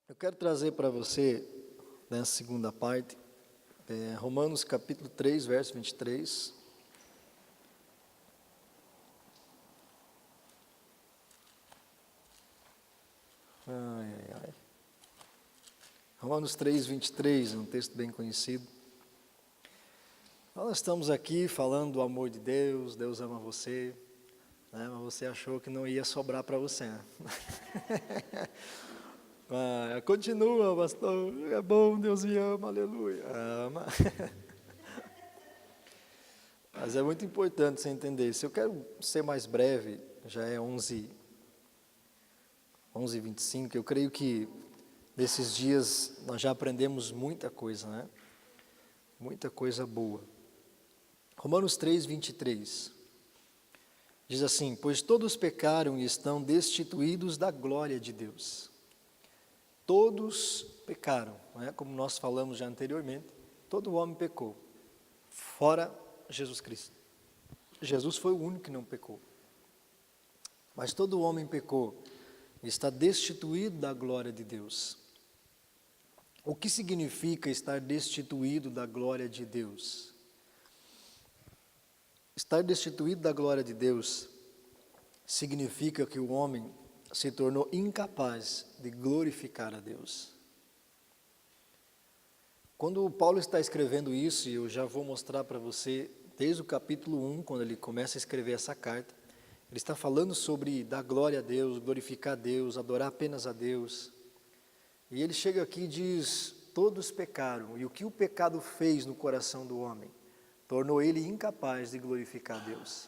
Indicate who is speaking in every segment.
Speaker 1: Eu quero trazer para você, nessa segunda parte, Romanos capítulo 3, verso 23. Romanos 3, 23, um texto bem conhecido. Nós estamos aqui falando do amor de Deus, Deus ama você, né? Mas você achou que não ia sobrar para você, né? Continua, pastor, é bom, Deus me ama, aleluia, ama. Mas é muito importante você entender isso. Eu quero ser mais breve, já é 11h25, eu creio que nesses dias nós já aprendemos muita coisa, né? Muita coisa boa. Romanos 3, 23, diz assim: pois todos pecaram e estão destituídos da glória de Deus. Todos pecaram, né? Como nós falamos já anteriormente, todo homem pecou, fora Jesus Cristo. Jesus foi o único que não pecou. Mas todo homem pecou e está destituído da glória de Deus. O que significa estar destituído da glória de Deus? Estar destituído da glória de Deus significa que o homem se tornou incapaz de glorificar a Deus. Quando Paulo está escrevendo isso, e eu já vou mostrar para você, desde o capítulo 1, quando ele começa a escrever essa carta, ele está falando sobre dar glória a Deus, glorificar a Deus, adorar apenas a Deus. E ele chega aqui e diz: todos pecaram, e o que o pecado fez no coração do homem? Tornou ele incapaz de glorificar a Deus.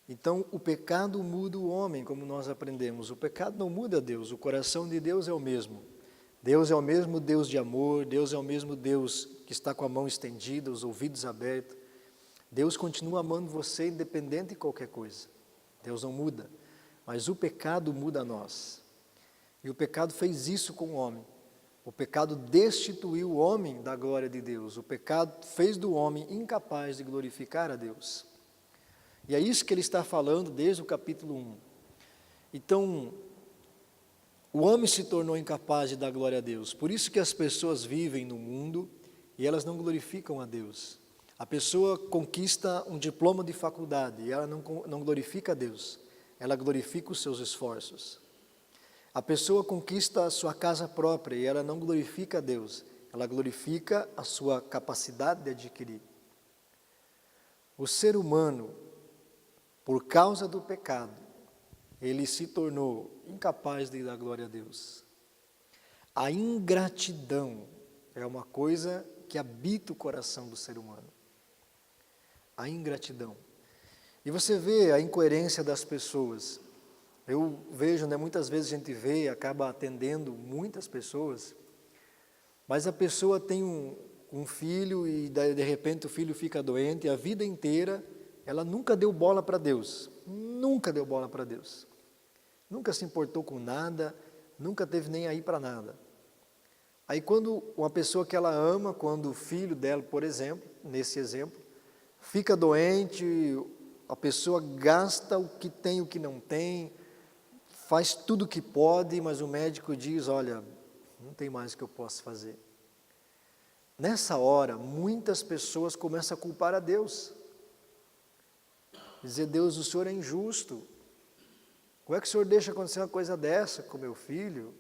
Speaker 1: Então, o pecado muda o homem, como nós aprendemos. O pecado não muda Deus, o coração de Deus é o mesmo. Deus é o mesmo Deus de amor, Deus é o mesmo Deus que está com a mão estendida, os ouvidos abertos. Deus continua amando você independente de qualquer coisa. Deus não muda, mas o pecado muda nós. E o pecado fez isso com o homem. O pecado destituiu o homem da glória de Deus. O pecado fez do homem incapaz de glorificar a Deus. E é isso que ele está falando desde o capítulo 1. Então, o homem se tornou incapaz de dar glória a Deus. Por isso que as pessoas vivem no mundo e elas não glorificam a Deus. A pessoa conquista um diploma de faculdade e ela não glorifica a Deus. Ela glorifica os seus esforços. A pessoa conquista a sua casa própria e ela não glorifica a Deus, ela glorifica a sua capacidade de adquirir. O ser humano, por causa do pecado, ele se tornou incapaz de dar glória a Deus. A ingratidão é uma coisa que habita o coração do ser humano. A ingratidão. E você vê a incoerência das pessoas. Eu vejo, né, muitas vezes a gente vê e acaba atendendo muitas pessoas, mas a pessoa tem um filho e de repente o filho fica doente, e a vida inteira ela nunca deu bola para Deus, nunca deu bola para Deus, nunca se importou com nada, nunca teve nem aí para nada. Aí quando uma pessoa que ela ama, quando o filho dela, por exemplo, nesse exemplo, fica doente, a pessoa gasta o que tem, o que não tem, faz tudo o que pode, mas o médico diz: olha, não tem mais o que eu possa fazer. Nessa hora, muitas pessoas começam a culpar a Deus. Dizer: Deus, o Senhor é injusto. Como é que o Senhor deixa acontecer uma coisa dessa com meu filho?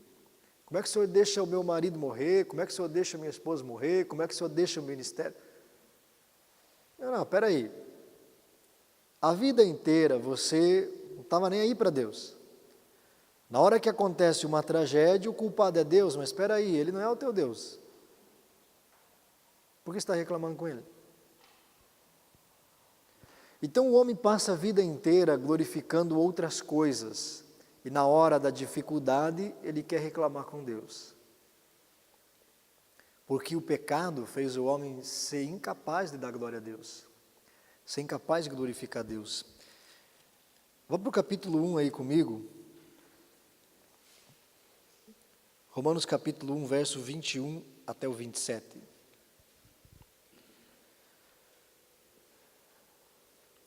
Speaker 1: Como é que o Senhor deixa o meu marido morrer? Como é que o Senhor deixa a minha esposa morrer? Como é que o Senhor deixa o ministério? Não, peraí. A vida inteira você não estava nem aí para Deus. Na hora que acontece uma tragédia, o culpado é Deus, mas espera aí, Ele não é o teu Deus. Por que você está reclamando com Ele? Então o homem passa a vida inteira glorificando outras coisas, e na hora da dificuldade, ele quer reclamar com Deus. Porque o pecado fez o homem ser incapaz de dar glória a Deus, ser incapaz de glorificar a Deus. Vamos para o capítulo 1 aí comigo. Romanos capítulo 1, verso 21 até o 27.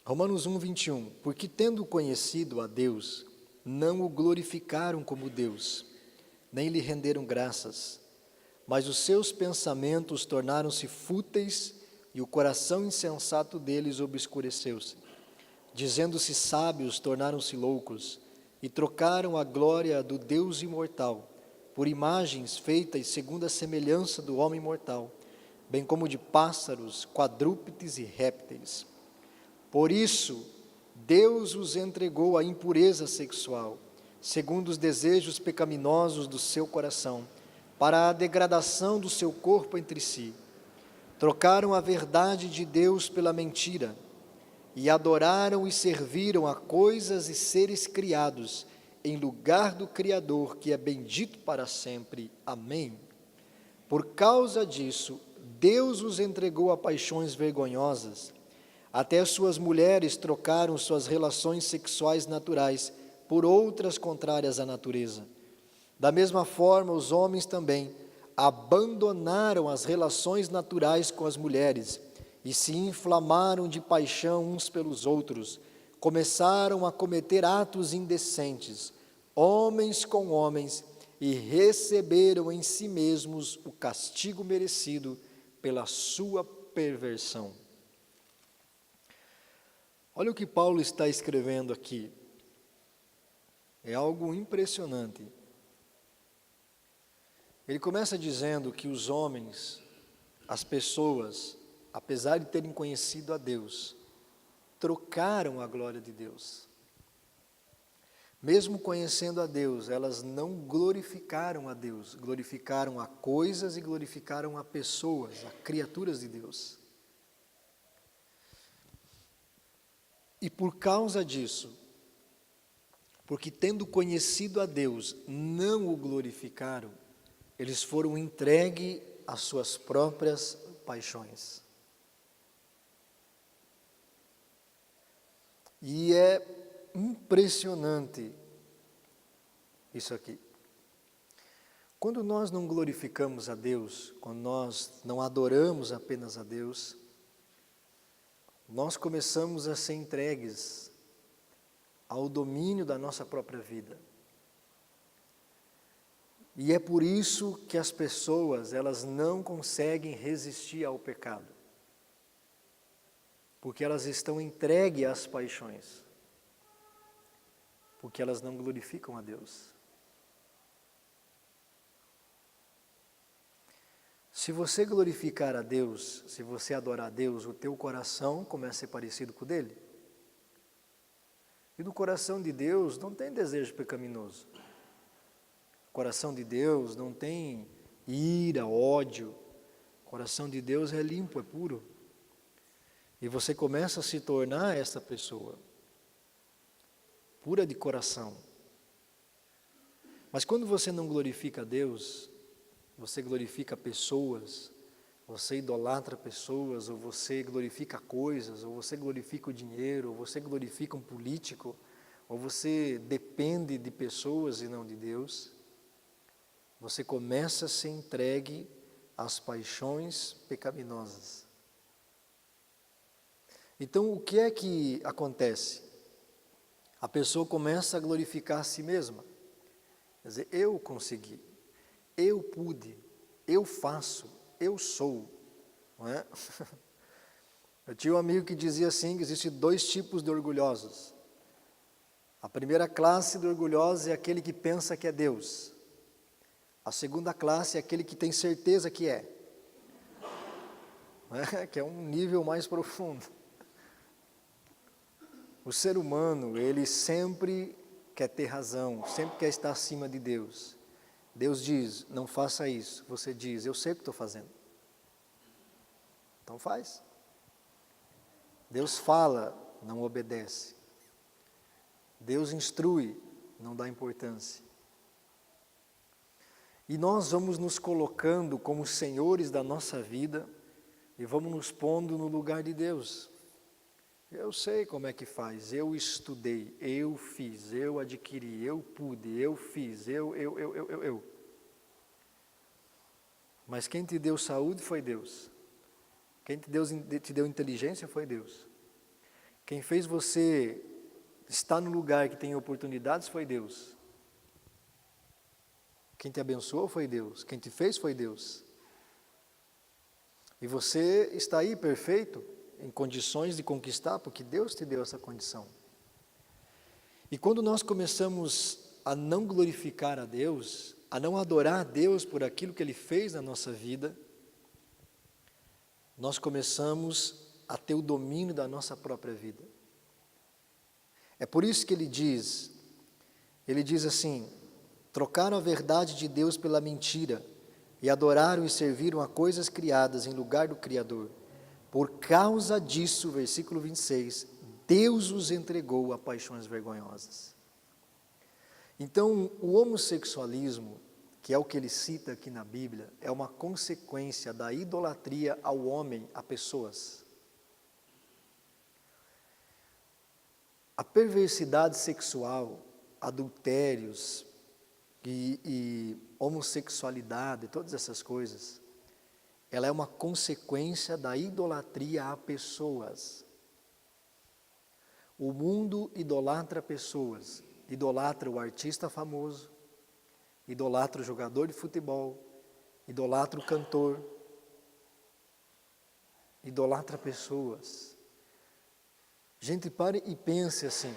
Speaker 1: Romanos 1, 21. Porque tendo conhecido a Deus, não o glorificaram como Deus, nem lhe renderam graças. Mas os seus pensamentos tornaram-se fúteis e o coração insensato deles obscureceu-se. Dizendo-se sábios, tornaram-se loucos e trocaram a glória do Deus imortal por imagens feitas segundo a semelhança do homem mortal, bem como de pássaros, quadrúpedes e répteis. Por isso, Deus os entregou à impureza sexual, segundo os desejos pecaminosos do seu coração, para a degradação do seu corpo entre si. Trocaram a verdade de Deus pela mentira, e adoraram e serviram a coisas e seres criados, em lugar do Criador, que é bendito para sempre. Amém. Por causa disso, Deus os entregou a paixões vergonhosas. Até suas mulheres trocaram suas relações sexuais naturais por outras contrárias à natureza. Da mesma forma, os homens também abandonaram as relações naturais com as mulheres e se inflamaram de paixão uns pelos outros. Começaram a cometer atos indecentes, homens com homens, e receberam em si mesmos o castigo merecido pela sua perversão. Olha o que Paulo está escrevendo aqui. É algo impressionante. Ele começa dizendo que os homens, as pessoas, apesar de terem conhecido a Deus, trocaram a glória de Deus. Mesmo conhecendo a Deus, elas não glorificaram a Deus, glorificaram a coisas e glorificaram a pessoas, a criaturas de Deus. E por causa disso, porque tendo conhecido a Deus, não o glorificaram, eles foram entregues às suas próprias paixões. E é impressionante isso aqui. Quando nós não glorificamos a Deus, quando nós não adoramos apenas a Deus, nós começamos a ser entregues ao domínio da nossa própria vida. E é por isso que as pessoas, elas não conseguem resistir ao pecado. Porque elas estão entregues às paixões. Porque elas não glorificam a Deus. Se você glorificar a Deus, se você adorar a Deus, o teu coração começa a ser parecido com o dele. E no coração de Deus não tem desejo pecaminoso. O coração de Deus não tem ira, ódio. O coração de Deus é limpo, é puro. E você começa a se tornar essa pessoa, pura de coração. Mas quando você não glorifica a Deus, você glorifica pessoas, você idolatra pessoas, ou você glorifica coisas, ou você glorifica o dinheiro, ou você glorifica um político, ou você depende de pessoas e não de Deus, você começa a ser entregue às paixões pecaminosas. Então, o que é que acontece? A pessoa começa a glorificar a si mesma. Quer dizer, eu consegui, eu pude, eu faço, eu sou. Não é? Eu tinha um amigo que dizia assim, que existem 2 tipos de orgulhosos. A primeira classe de orgulhosos é aquele que pensa que é Deus. A segunda classe é aquele que tem certeza que é. Não é? Que é um nível mais profundo. O ser humano, ele sempre quer ter razão, sempre quer estar acima de Deus. Deus diz, não faça isso. Você diz, eu sei o que estou fazendo. Então faz. Deus fala, não obedece. Deus instrui, não dá importância. E nós vamos nos colocando como senhores da nossa vida e vamos nos pondo no lugar de Deus. Eu sei como é que faz, eu estudei, eu fiz, eu adquiri, eu pude, eu fiz, eu. Mas quem te deu saúde foi Deus. Quem te deu inteligência foi Deus. Quem fez você estar no lugar que tem oportunidades foi Deus. Quem te abençoou foi Deus. Quem te fez foi Deus. E você está aí perfeito, em condições de conquistar, porque Deus te deu essa condição. E quando nós começamos a não glorificar a Deus, a não adorar a Deus por aquilo que Ele fez na nossa vida, nós começamos a ter o domínio da nossa própria vida. É por isso que ele diz assim: trocaram a verdade de Deus pela mentira, e adoraram e serviram a coisas criadas em lugar do Criador. Por causa disso, versículo 26, Deus os entregou a paixões vergonhosas. Então, o homossexualismo, que é o que ele cita aqui na Bíblia, é uma consequência da idolatria ao homem, a pessoas. A perversidade sexual, adultérios e homossexualidade, todas essas coisas, ela é uma consequência da idolatria a pessoas. O mundo idolatra pessoas, idolatra o artista famoso, idolatra o jogador de futebol, idolatra o cantor, idolatra pessoas. Gente, pare e pense assim,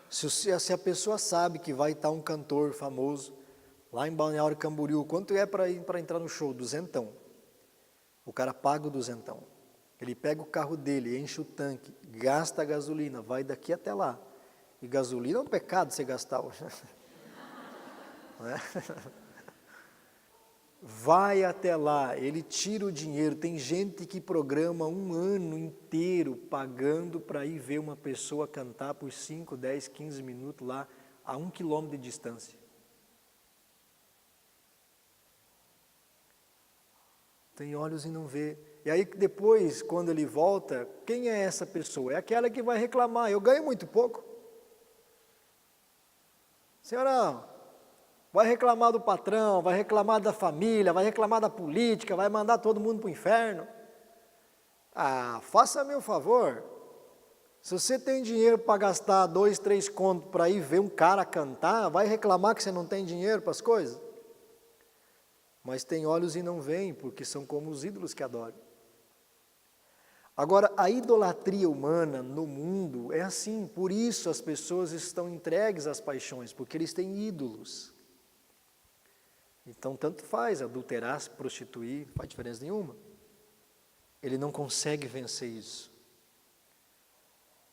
Speaker 1: se a pessoa sabe que vai estar um cantor famoso lá em Balneário Camboriú, quanto é para entrar no show? R$200. O cara paga o R$200. Ele pega o carro dele, enche o tanque, gasta a gasolina, vai daqui até lá. E gasolina é um pecado você gastar hoje. Não é? Vai até lá, ele tira o dinheiro. Tem gente que programa um ano inteiro pagando para ir ver uma pessoa cantar por 5, 10, 15 minutos lá a 1 quilômetro de distância. Tem olhos e não vê. E aí depois, quando ele volta, quem é essa pessoa? É aquela que vai reclamar: eu ganho muito pouco. Senhora, vai reclamar do patrão, vai reclamar da família, vai reclamar da política, vai mandar todo mundo para o inferno. Ah, faça-me um favor. Se você tem dinheiro para gastar 2, 3 contos para ir ver um cara cantar, vai reclamar que você não tem dinheiro para as coisas? Mas tem olhos e não veem, porque são como os ídolos que adoram. Agora, a idolatria humana no mundo é assim, por isso as pessoas estão entregues às paixões, porque eles têm ídolos. Então, tanto faz adulterar, se prostituir, não faz diferença nenhuma. Ele não consegue vencer isso,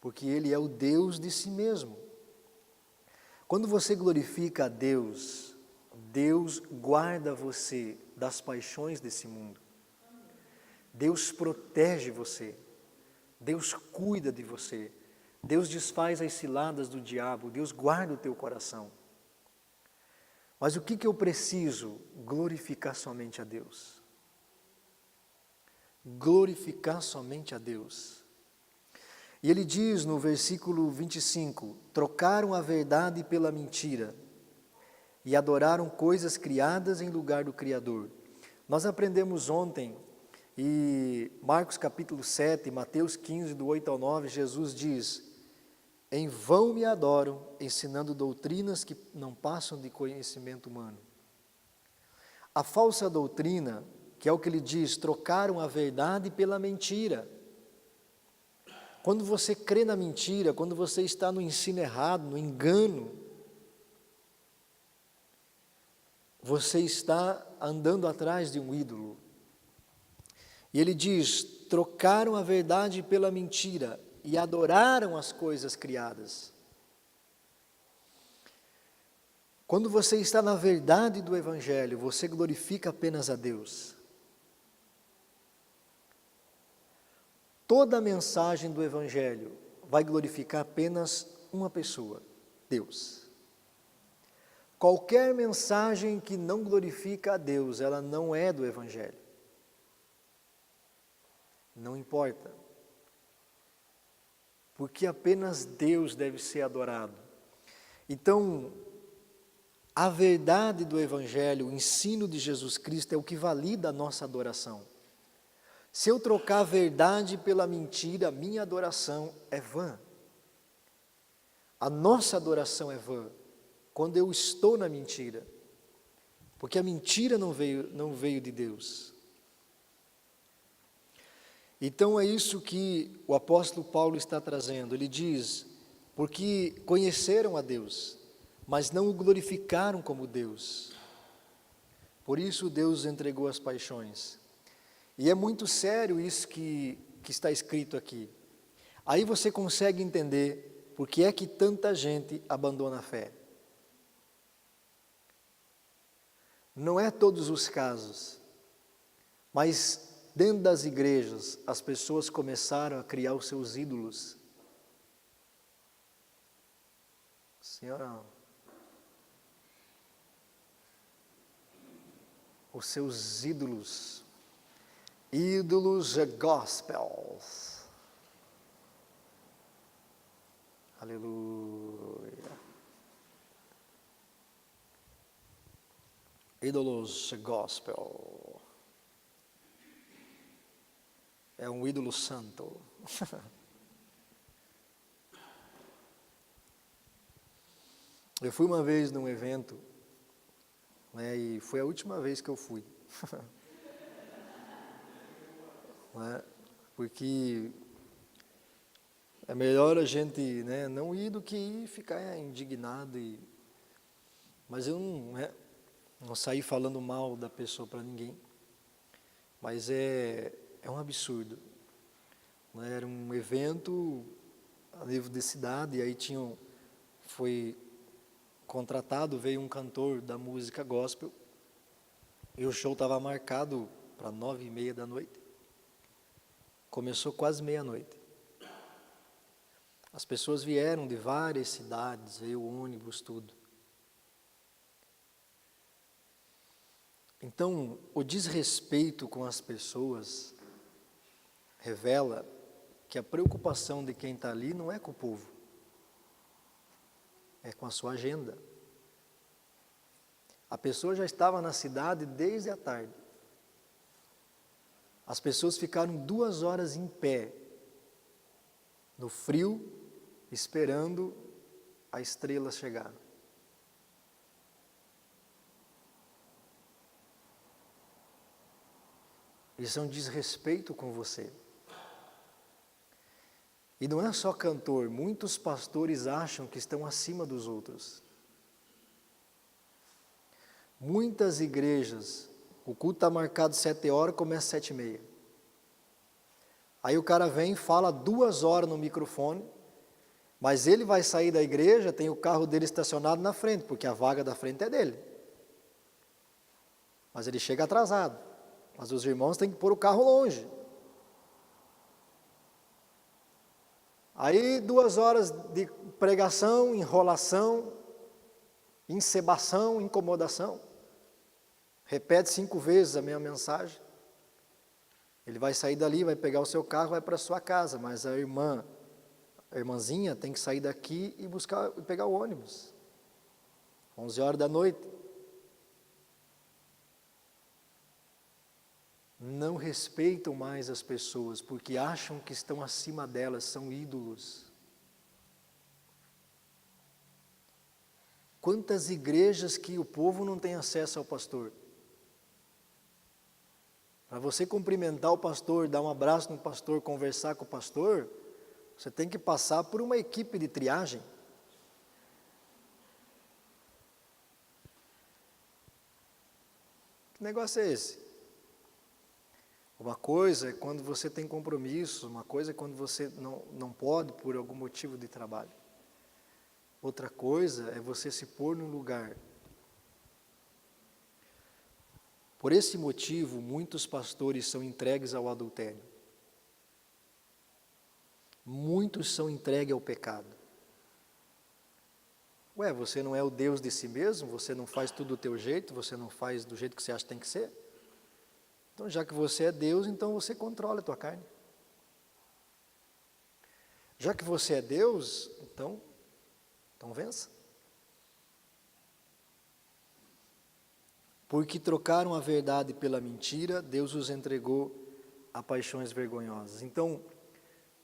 Speaker 1: porque ele é o Deus de si mesmo. Quando você glorifica a Deus, Deus guarda você das paixões desse mundo. Deus protege você, Deus cuida de você, Deus desfaz as ciladas do diabo, Deus guarda o teu coração. Mas o que eu preciso? Glorificar somente a Deus. Glorificar somente a Deus. E ele diz no versículo 25, trocaram a verdade pela mentira e adoraram coisas criadas em lugar do Criador. Nós aprendemos ontem, e Marcos capítulo 7, Mateus 15, do 8 ao 9, Jesus diz: em vão me adoram, ensinando doutrinas que não passam de conhecimento humano. A falsa doutrina, que é o que ele diz, trocaram a verdade pela mentira. Quando você crê na mentira, quando você está no ensino errado, no engano, você está andando atrás de um ídolo. E ele diz, trocaram a verdade pela mentira e adoraram as coisas criadas. Quando você está na verdade do Evangelho, você glorifica apenas a Deus. Toda a mensagem do Evangelho vai glorificar apenas uma pessoa, Deus. Qualquer mensagem que não glorifica a Deus, ela não é do Evangelho. Não importa. Porque apenas Deus deve ser adorado. Então, a verdade do Evangelho, o ensino de Jesus Cristo é o que valida a nossa adoração. Se eu trocar a verdade pela mentira, a minha adoração é vã. A nossa adoração é vã, quando eu estou na mentira. Porque a mentira não veio de Deus. Então é isso que o apóstolo Paulo está trazendo. Ele diz, porque conheceram a Deus, mas não o glorificaram como Deus. Por isso Deus entregou as paixões. E é muito sério isso que está escrito aqui. Aí você consegue entender por que é que tanta gente abandona a fé. Não é todos os casos, mas dentro das igrejas as pessoas começaram a criar os seus ídolos. Senhora, os seus ídolos gospels. Aleluia. Ídolos gospel. É um ídolo santo. Eu fui uma vez num evento, né, e foi a última vez que eu fui. Né, porque é melhor a gente, né, não ir do que ir ficar indignado. Mas eu não saí falando mal da pessoa para ninguém. Mas é um absurdo. Né, era um evento a nível de cidade, e aí foi contratado, veio um cantor da música gospel, e o show estava marcado para 9h30 da noite. Começou quase meia-noite. As pessoas vieram de várias cidades, veio o ônibus, tudo. Então, o desrespeito com as pessoas revela que a preocupação de quem está ali não é com o povo, é com a sua agenda. A pessoa já estava na cidade desde a tarde. As pessoas ficaram 2 horas em pé, no frio, esperando a estrela chegar. Isso é um desrespeito com você. E não é só cantor, muitos pastores acham que estão acima dos outros. Muitas igrejas, o culto está marcado 7 horas, começa 7h30. Aí o cara vem, fala 2 horas no microfone, mas ele vai sair da igreja, tem o carro dele estacionado na frente, porque a vaga da frente é dele. Mas ele chega atrasado. Mas os irmãos têm que pôr o carro longe. Aí 2 horas de pregação, enrolação, encebação, incomodação. Repete 5 vezes a minha mensagem. Ele vai sair dali, vai pegar o seu carro, vai para a sua casa, mas a irmãzinha tem que sair daqui e pegar o ônibus. 11 horas da noite. Não respeitam mais as pessoas, porque acham que estão acima delas, são ídolos. Quantas igrejas que o povo não tem acesso ao pastor? Para você cumprimentar o pastor, dar um abraço no pastor, conversar com o pastor, você tem que passar por uma equipe de triagem. Que negócio é esse? Uma coisa é quando você tem compromisso, uma coisa é quando você não pode por algum motivo de trabalho. Outra coisa é você se pôr num lugar. Por esse motivo, muitos pastores são entregues ao adultério. Muitos são entregues ao pecado. Ué, você não é o Deus de si mesmo? Você não faz tudo do teu jeito? Você não faz do jeito que você acha que tem que ser? Então, já que você é Deus, então você controla a tua carne. Já que você é Deus, então vença. Porque trocaram a verdade pela mentira, Deus os entregou a paixões vergonhosas. Então,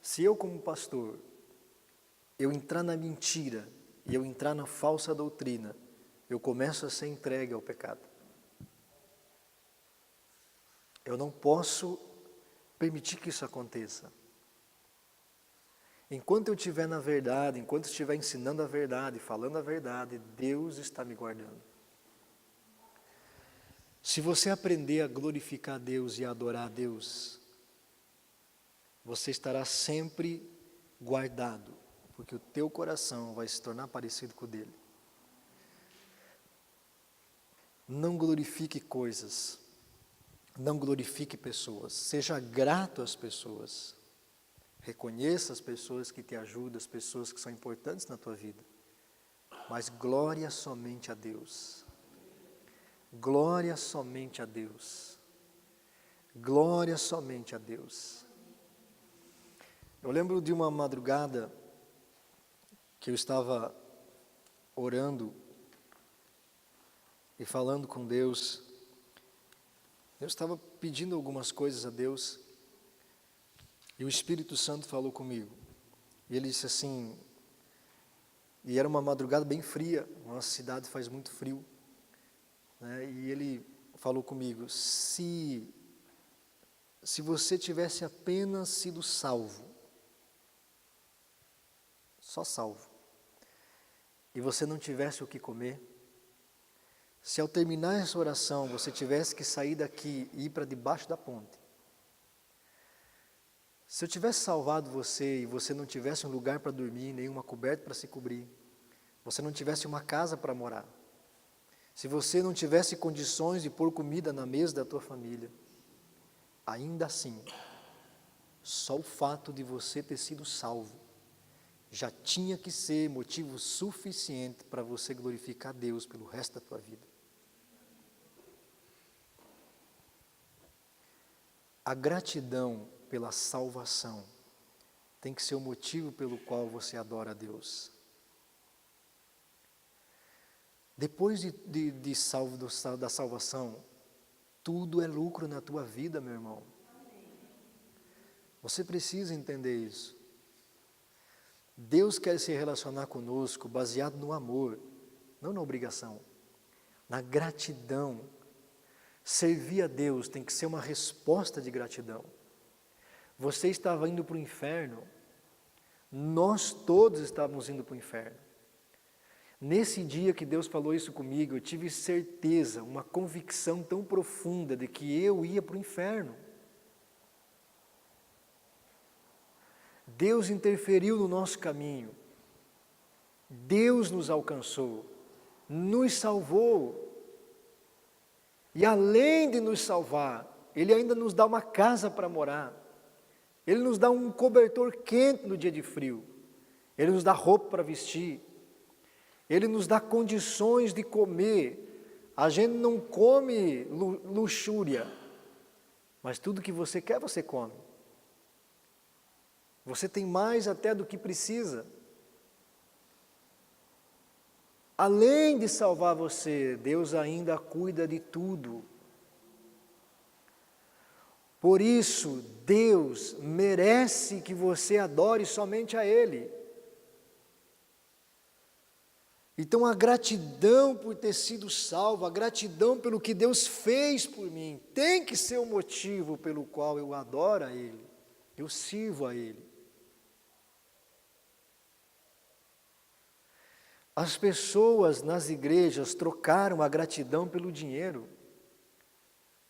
Speaker 1: se eu como pastor, eu entrar na mentira e eu entrar na falsa doutrina, eu começo a ser entregue ao pecado. Eu não posso permitir que isso aconteça. Enquanto eu estiver na verdade, enquanto eu estiver ensinando a verdade, falando a verdade, Deus está me guardando. Se você aprender a glorificar a Deus e a adorar a Deus, você estará sempre guardado, porque o teu coração vai se tornar parecido com o dele. Não glorifique coisas, não glorifique pessoas, seja grato às pessoas, reconheça as pessoas que te ajudam, as pessoas que são importantes na tua vida, mas glória somente a Deus, glória somente a Deus, glória somente a Deus. Eu lembro de uma madrugada que eu estava orando e falando com Deus. Eu estava pedindo algumas coisas a Deus e o Espírito Santo falou comigo. E ele disse assim, e era uma madrugada bem fria, nossa cidade faz muito frio, né? E ele falou comigo, se você tivesse apenas sido salvo, só salvo, e você não tivesse o que comer, se ao terminar essa oração você tivesse que sair daqui e ir para debaixo da ponte, se eu tivesse salvado você e você não tivesse um lugar para dormir, nenhuma coberta para se cobrir, você não tivesse uma casa para morar, se você não tivesse condições de pôr comida na mesa da tua família, ainda assim, só o fato de você ter sido salvo já tinha que ser motivo suficiente para você glorificar Deus pelo resto da tua vida. A gratidão pela salvação tem que ser o motivo pelo qual você adora a Deus. Depois da salvação, tudo é lucro na tua vida, meu irmão. Você precisa entender isso. Deus quer se relacionar conosco baseado no amor, não na obrigação, na gratidão. Servir a Deus tem que ser uma resposta de gratidão. Você estava indo para o inferno, nós todos estávamos indo para o inferno. Nesse dia que Deus falou isso comigo, eu tive certeza, uma convicção tão profunda de que eu ia para o inferno. Deus interferiu no nosso caminho, Deus nos alcançou, nos salvou, e além de nos salvar, Ele ainda nos dá uma casa para morar, Ele nos dá um cobertor quente no dia de frio, Ele nos dá roupa para vestir, Ele nos dá condições de comer. A gente não come luxúria, mas tudo que você quer, você come. Você tem mais até do que precisa. Além de salvar você, Deus ainda cuida de tudo. Por isso, Deus merece que você adore somente a Ele. Então a gratidão por ter sido salvo, a gratidão pelo que Deus fez por mim, tem que ser o motivo pelo qual eu adoro a Ele, eu sirvo a Ele. As pessoas nas igrejas trocaram a gratidão pelo dinheiro.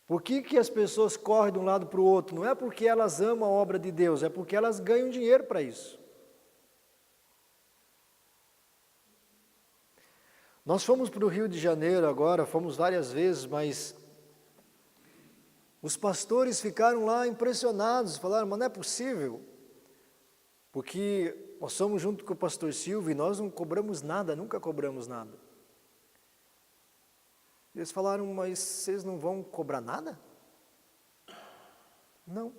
Speaker 1: Por que as pessoas correm de um lado para o outro? Não é porque elas amam a obra de Deus, é porque elas ganham dinheiro para isso. Nós fomos para o Rio de Janeiro agora, fomos várias vezes, mas os pastores ficaram lá impressionados, falaram, mas não é possível, porque nós somos junto com o pastor Silvio e nós não cobramos nada, nunca cobramos nada. Eles falaram, mas vocês não vão cobrar nada? Não.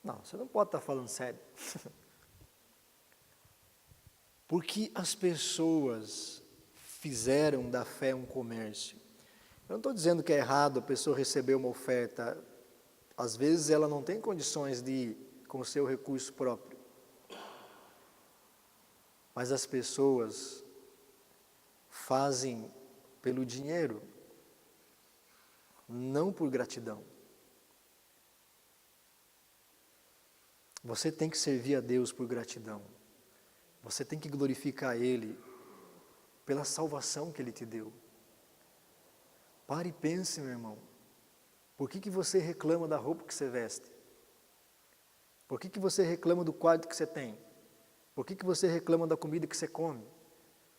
Speaker 1: Não, você não pode estar falando sério. Porque as pessoas fizeram da fé um comércio. Eu não estou dizendo que é errado a pessoa receber uma oferta. Às vezes ela não tem condições de ir com o seu recurso próprio. Mas as pessoas fazem pelo dinheiro. não por gratidão. Você tem que servir a Deus por gratidão. Você tem que glorificar Ele pela salvação que Ele te deu. Pare e pense, meu irmão. Por que você reclama da roupa que você veste? Por que você reclama do quarto que você tem? Por que você reclama da comida que você come?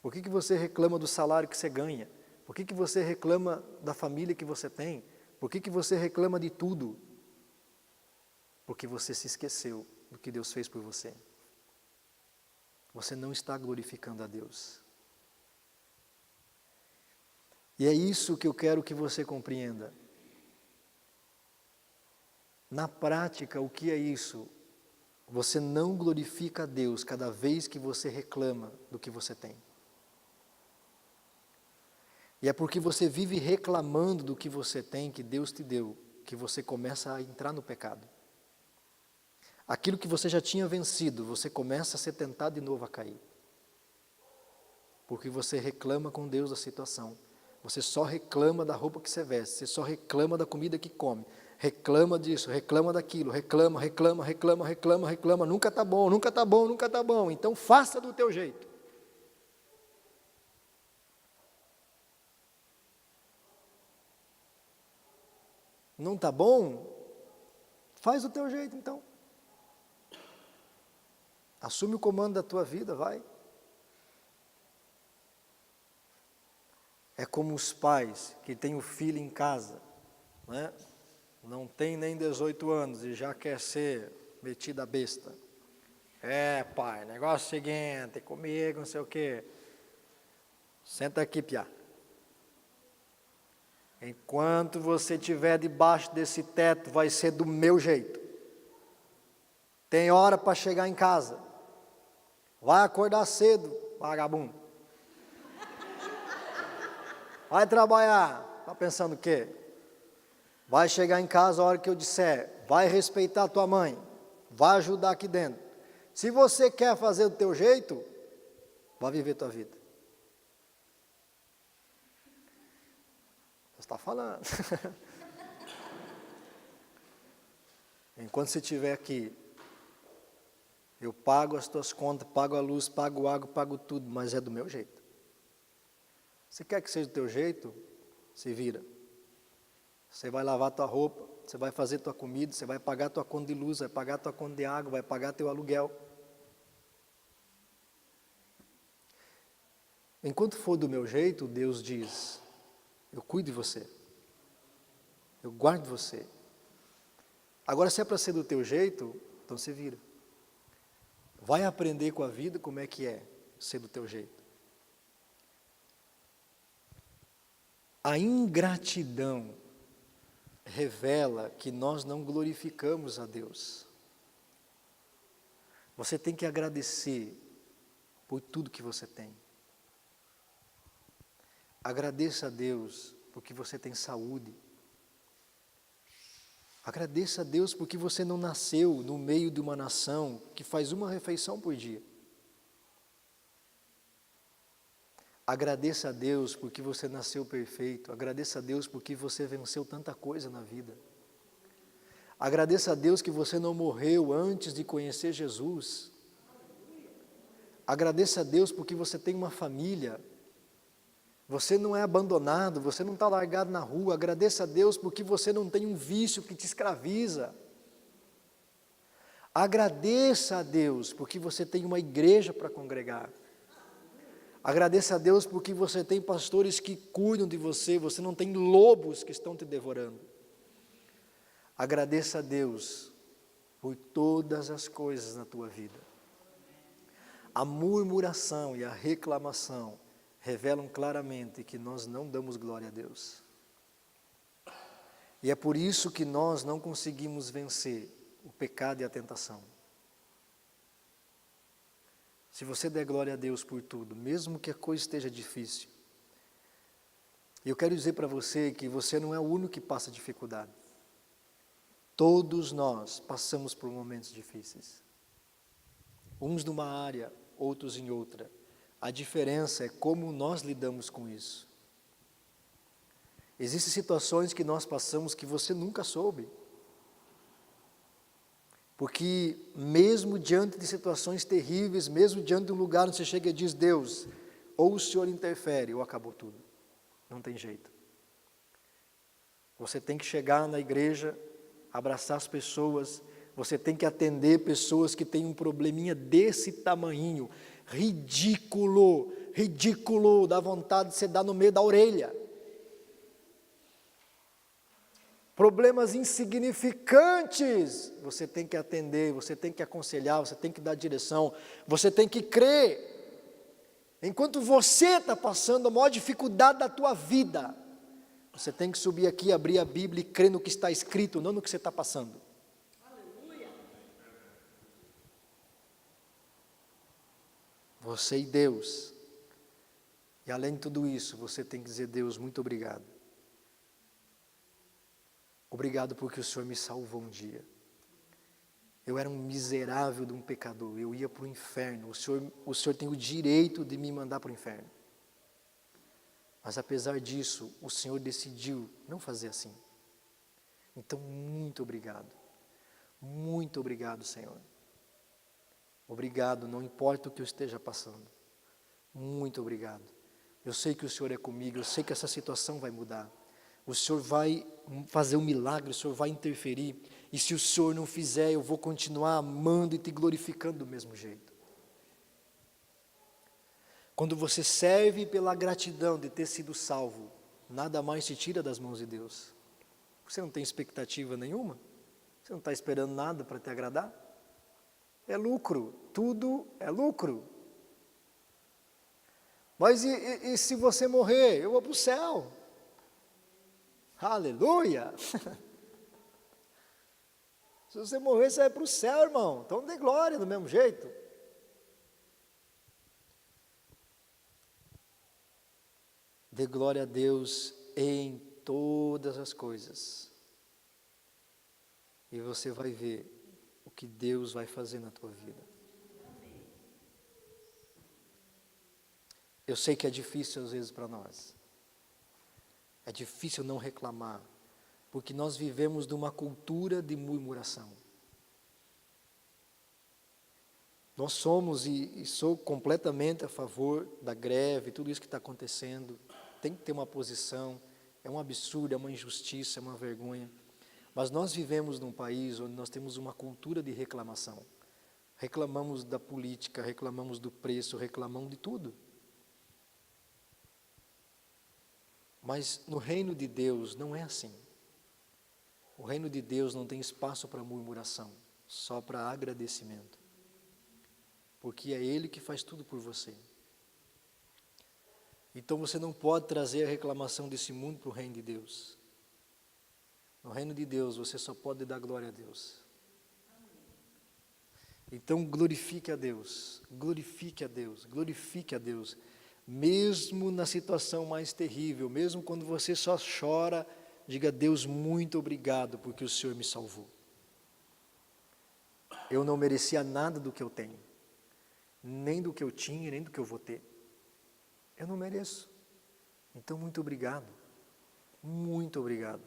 Speaker 1: Por que você reclama do salário que você ganha? Por que você reclama da família que você tem? Por que você reclama de tudo? Porque você se esqueceu do que Deus fez por você. Você não está glorificando a Deus. E é isso que eu quero que você compreenda. Na prática, o que é isso? Você não glorifica a Deus cada vez que você reclama do que você tem. E é porque você vive reclamando do que você tem, que Deus te deu, que você começa a entrar no pecado. Aquilo que você já tinha vencido, você começa a ser tentado de novo a cair. Porque você reclama com Deus da situação. Você só reclama da roupa que você veste, você só reclama da comida que come. Reclama disso, reclama daquilo, reclama, nunca está bom, nunca está bom, nunca está bom. Então faça do teu jeito. Não está bom? Faz do teu jeito então. Assume o comando da tua vida, vai. É como os pais que têm o filho em casa, né? Não tem nem 18 anos e já quer ser metido a besta. É, pai, negócio seguinte, comigo, não sei o quê. Senta aqui, piá. Enquanto você estiver debaixo desse teto, vai ser do meu jeito. Tem hora para chegar em casa. Vai acordar cedo, vagabundo. Vai trabalhar. Está pensando o quê? Vai chegar em casa a hora que eu disser. Vai respeitar a tua mãe. Vai ajudar aqui dentro. Se você quer fazer do teu jeito, vai viver a tua vida. Você está falando. Enquanto você estiver aqui, eu pago as tuas contas, pago a luz, pago água, pago tudo, mas é do meu jeito. Você quer que seja do teu jeito? Se vira. Você vai lavar tua roupa, você vai fazer tua comida, você vai pagar tua conta de luz, vai pagar tua conta de água, vai pagar teu aluguel. Enquanto for do meu jeito, Deus diz, eu cuido de você. Eu guardo você. Agora, se é para ser do teu jeito, então você vira. Vai aprender com a vida como é que é ser do teu jeito. A ingratidão revela que nós não glorificamos a Deus. Você tem que agradecer por tudo que você tem. Agradeça a Deus porque você tem saúde. Agradeça a Deus porque você não nasceu no meio de uma nação que faz uma refeição por dia. Agradeça a Deus porque você nasceu perfeito. Agradeça a Deus porque você venceu tanta coisa na vida. Agradeça a Deus que você não morreu antes de conhecer Jesus. Agradeça a Deus porque você tem uma família. Você não é abandonado, você não está largado na rua. Agradeça a Deus porque você não tem um vício que te escraviza. Agradeça a Deus porque você tem uma igreja para congregar. Agradeça a Deus porque você tem pastores que cuidam de você, você não tem lobos que estão te devorando. Agradeça a Deus por todas as coisas na tua vida. A murmuração e a reclamação revelam claramente que nós não damos glória a Deus. E é por isso que nós não conseguimos vencer o pecado e a tentação. Se você der glória a Deus por tudo, mesmo que a coisa esteja difícil, eu quero dizer para você que você não é o único que passa dificuldade. Todos nós passamos por momentos difíceis. Uns numa área, outros em outra. A diferença é como nós lidamos com isso. Existem situações que nós passamos que você nunca soube. Porque mesmo diante de situações terríveis, mesmo diante de um lugar onde você chega e diz, Deus, ou o Senhor interfere, ou acabou tudo. Não tem jeito. Você tem que chegar na igreja, abraçar as pessoas, você tem que atender pessoas que têm um probleminha desse tamanhinho, ridículo, ridículo, dá vontade de você dar no meio da orelha. Problemas insignificantes, você tem que atender, você tem que aconselhar, você tem que dar direção, você tem que crer. Enquanto você está passando a maior dificuldade da tua vida, você tem que subir aqui, abrir a Bíblia e crer no que está escrito, não no que você está passando. Aleluia. Você e Deus. E além de tudo isso, você tem que dizer, Deus, muito obrigado. Obrigado porque o Senhor me salvou um dia. Eu era um miserável de um pecador, eu ia para o inferno. O Senhor tem o direito de me mandar para o inferno. Mas apesar disso, o Senhor decidiu não fazer assim. Então, muito obrigado. Muito obrigado, Senhor. Obrigado, não importa o que eu esteja passando. Muito obrigado. Eu sei que o Senhor é comigo, eu sei que essa situação vai mudar. O Senhor vai fazer um milagre, o Senhor vai interferir. E se o Senhor não fizer, eu vou continuar amando e te glorificando do mesmo jeito. Quando você serve pela gratidão de ter sido salvo, nada mais te tira das mãos de Deus. Você não tem expectativa nenhuma? Você não está esperando nada para te agradar? É lucro, tudo é lucro. Mas e se você morrer? Eu vou para o céu. Aleluia! Se você morrer, você vai para o céu, irmão. Então dê glória do mesmo jeito. Dê glória a Deus em todas as coisas. E você vai ver o que Deus vai fazer na tua vida. Eu sei que é difícil às vezes para nós. É difícil não reclamar, porque nós vivemos numa cultura de murmuração. Nós somos e sou completamente a favor da greve, tudo isso que está acontecendo. Tem que ter uma posição, é um absurdo, é uma injustiça, é uma vergonha. Mas nós vivemos num país onde nós temos uma cultura de reclamação. Reclamamos da política, reclamamos do preço, reclamamos de tudo. Mas no reino de Deus não é assim. O reino de Deus não tem espaço para murmuração, só para agradecimento. Porque é Ele que faz tudo por você. Então você não pode trazer a reclamação desse mundo para o reino de Deus. No reino de Deus você só pode dar glória a Deus. Então glorifique a Deus, glorifique a Deus, glorifique a Deus. Mesmo na situação mais terrível, mesmo quando você só chora, diga a Deus muito obrigado porque o Senhor me salvou. Eu não merecia nada do que eu tenho, nem do que eu tinha, nem do que eu vou ter. Eu não mereço. Então muito obrigado, muito obrigado.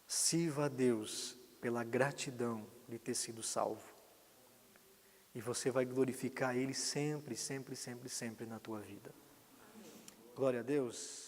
Speaker 1: Sirva a Deus pela gratidão de ter sido salvo. E você vai glorificar Ele sempre, sempre, sempre, sempre na tua vida. Glória a Deus.